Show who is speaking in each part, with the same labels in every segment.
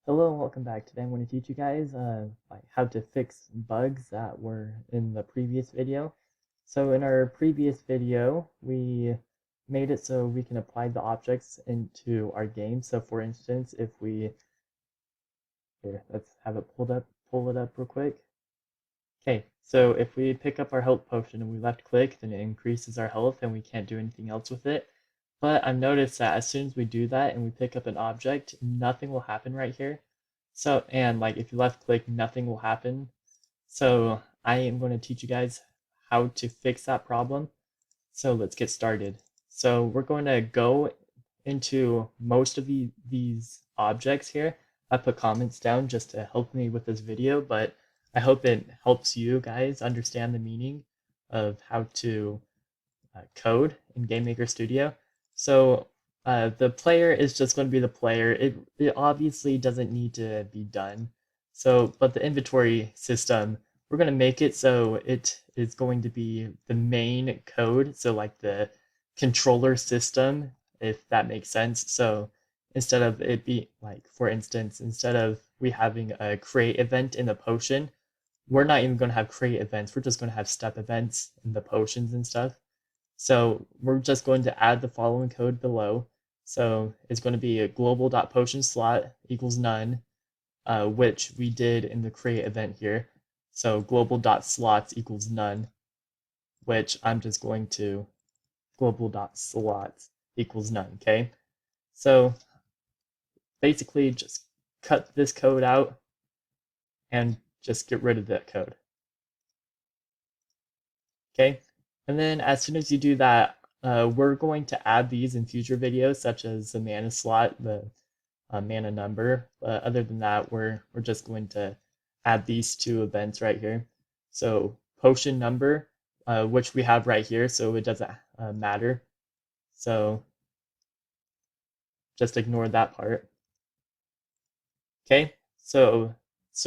Speaker 1: Hello and welcome back. Today I'm going to teach you guys like how to fix bugs that were in the previous video. So in our previous video, we made it so we can apply the objects into our game. So for instance, if we, here, let's have it pull it up real quick. Okay, so if we pick up our health potion and we left click, then it increases our health and we can't do anything else with it. But I've noticed that as soon as we do that and we pick up an object, nothing will happen right here. So, and like if you left click, nothing will happen. So I am going to teach you guys how to fix that problem. So let's get started. So we're going to go into most of these objects here. I put comments down just to help me with this video, but I hope it helps you guys understand the meaning of how to code in GameMaker Studio. So the player is just going to be the player. It obviously doesn't need to be done. So, but the inventory system, we're going to make it so it is going to be the main code. So like the controller system, if that makes sense. So instead of it be like, for instance, instead of we having a create event in the potion, we're not even going to have create events. We're just going to have step events in the potions and stuff. So we're just going to add the following code below. So it's going to be a global.potion slot equals none, which we did in the create event here. So global.slots equals none, which I'm just going to global.slots equals none, okay? So basically just cut this code out and just get rid of that code. Okay, and then as soon as you do that, we're going to add these in future videos, such as the mana slot, the mana number. Other than that, we're just going to add these two events right here. So potion number, which we have right here, so it doesn't matter. So just ignore that part. Okay, so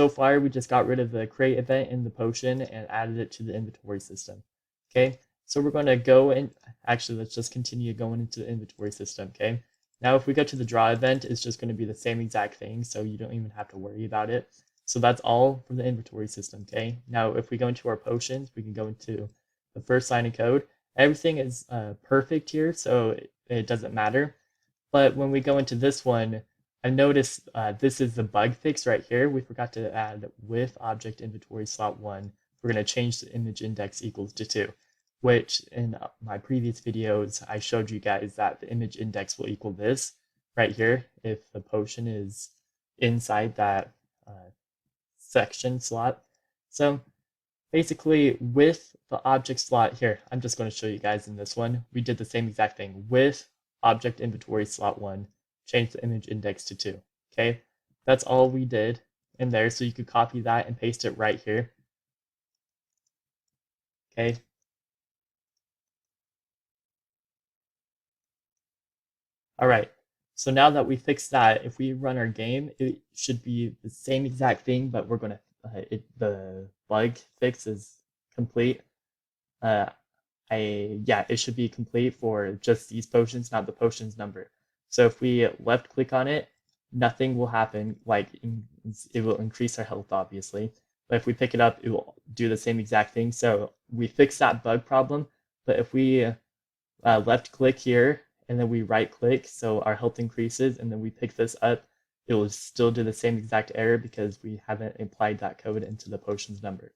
Speaker 1: far we just got rid of the create event in the potion and added it to the inventory system. Okay, so we're going to go and actually let's just continue going into the inventory system. Okay, now if we go to the draw event, it's just going to be the same exact thing, so you don't even have to worry about it. So that's all from the inventory system. Okay, now if we go into our potions, we can go into the first line of code. Everything is perfect here, so it doesn't matter. But when we go into this one, I noticed this is the bug fix right here. We forgot to add with object inventory slot 1. We're going to change the image index equals to 2, which in my previous videos, I showed you guys that the image index will equal this right here if the potion is inside that section slot. So basically with the object slot here, I'm just going to show you guys in this one, we did the same exact thing with object inventory slot 1, change the image index to 2. Okay, that's all we did in there, so you could copy that and paste it right here. Okay, all right, so now that we fixed that, if we run our game, it should be the same exact thing, but we're going to the bug fix is complete. uh, yeah, it should be complete for just these potions, not the potions number. So if we left click on it, nothing will happen. Like it will increase our health, obviously. But if we pick it up, it will do the same exact thing. So we fix that bug problem. But if we left click here and then we right click, so our health increases, and then we pick this up, it will still do the same exact error because we haven't applied that code into the potions number.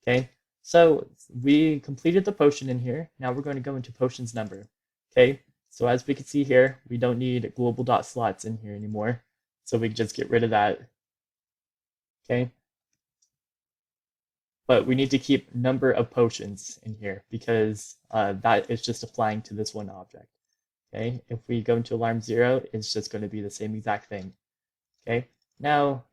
Speaker 1: Okay, so we completed the potion in here. Now we're going to go into potions number. Okay, so as we can see here, we don't need global.slots in here anymore. So we can just get rid of that. Okay, but we need to keep number of potions in here because that is just applying to this one object. Okay, if we go into alarm 0, it's just going to be the same exact thing. Okay, now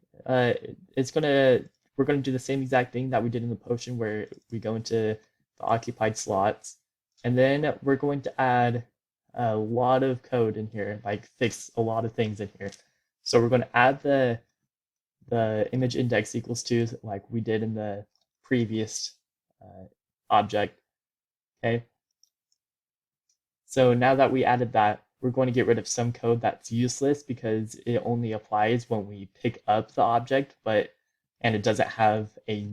Speaker 1: it's going to we're going to do the same exact thing that we did in the potion where we go into the occupied slots, and then we're going to add a lot of code in here, like fix a lot of things in here. So we're going to add the image index equals 2 like we did in the previous object. Okay, so now that we added that, we're going to get rid of some code that's useless because it only applies when we pick up the object, and it doesn't have a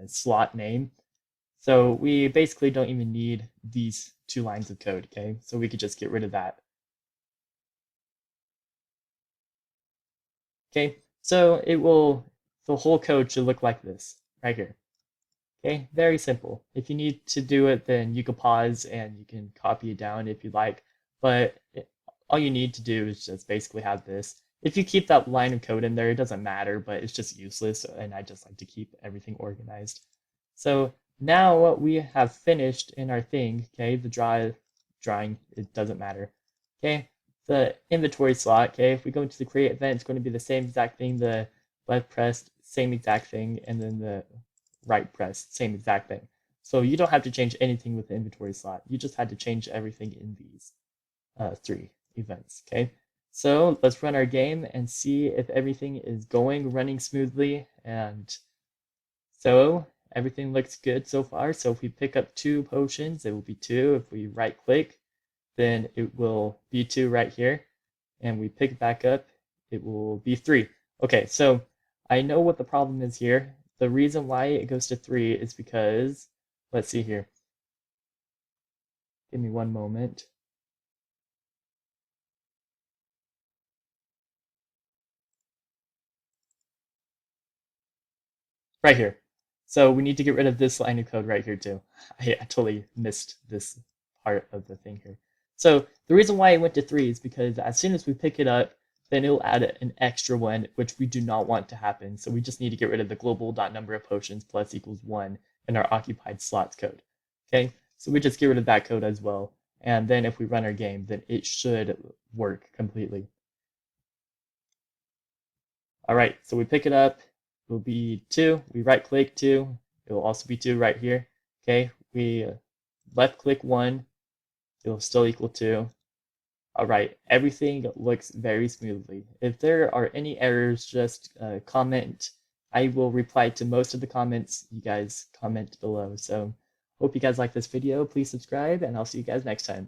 Speaker 1: slot name. So we basically don't even need these 2 lines of code, okay? So we could just get rid of that. Okay, so the whole code should look like this, right here. Okay, very simple. If you need to do it, then you can pause and you can copy it down if you like, but all you need to do is just basically have this. If you keep that line of code in there, it doesn't matter, but it's just useless, and I just like to keep everything organized. So now what we have finished in our thing, okay, the drawing, it doesn't matter. Okay, the inventory slot, okay, if we go into the create event, it's going to be the same exact thing, the left pressed, same exact thing, and then the right pressed, same exact thing. So you don't have to change anything with the inventory slot. You just had to change everything in these 3 events, okay? So let's run our game and see if everything is running smoothly. And so everything looks good so far. So if we pick up 2 potions, it will be 2. If we right click, then it will be 2 right here. And we pick it back up, it will be 3. Okay, so I know what the problem is here. The reason why it goes to 3 is because, let's see here. Give me one moment. Right here. So we need to get rid of this line of code right here too. I totally missed this part of the thing here. So the reason why it went to 3 is because as soon as we pick it up, then it'll add an extra one, which we do not want to happen. So we just need to get rid of the global.number of potions plus equals 1 in our occupied slots code. Okay, so we just get rid of that code as well. And then if we run our game, then it should work completely. All right, so we pick it up, it will be 2. We right click 2, it will also be 2 right here. Okay, we left click 1, it will still equal 2. All right, everything looks very smoothly. If there are any errors, just comment. I will reply to most of the comments you guys comment below. So hope you guys like this video. Please subscribe, and I'll see you guys next time.